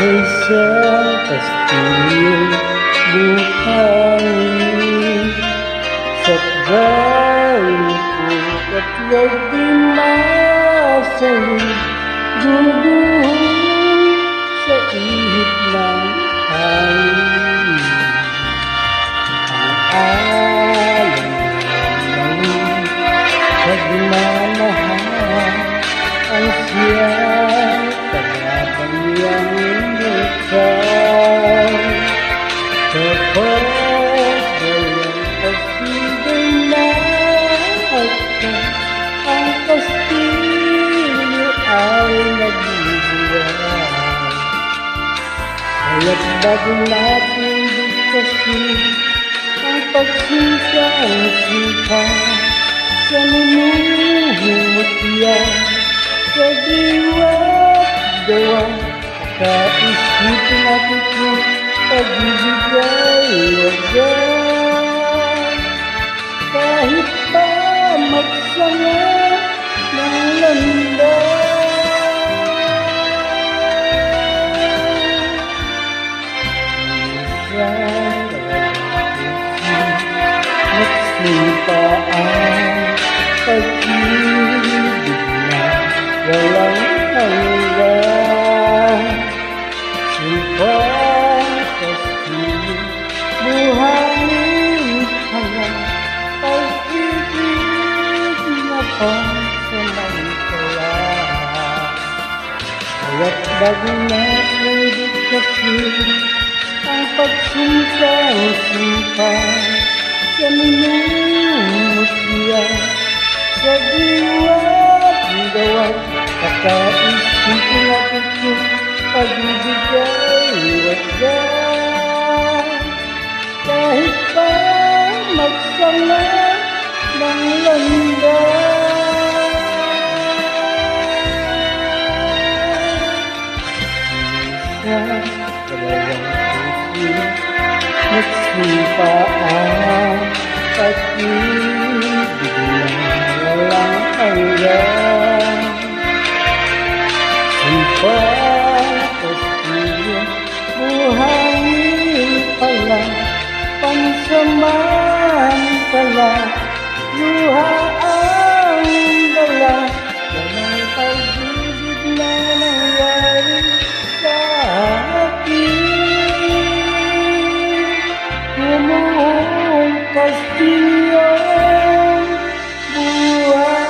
isang kastiyong buhangin sa bayan ko at wag dimasahin guguhon sa ihip ng hangin. Ang alam ng pagmamahal ang siyang tagabanyang lutang. Kapag walang pag-ibig na agkan, ang kastilyo ay nagbubuhay. Kaya't bago natin bigkasin ang pagsinsang-sinta sa minumutya sa diwa't gawa, kaisipin natin kung pag-ibig ay wagas. Kahit pa magsama ng landas, minsan nagsimpa ang pag-ibig na walang hanggan. Sumpah kasih buhangin hangat pag-ibig na pansamantala. Kaya't bago natin bigkasin ang pagsinsang-sinta sa minumutya sa diwa't gawat, kakaisipin natin kung pag-ibig ay wagas. Kahit pa magsama ng landas, minsan dalawang puso nagsimpa ang pag-ibig na walang hanggan. Sumpah kasih buhangin pala pansamantala, luha ang dala ng pag-ibig na nangyari sa akin. Gumuhong kastilyong buhay.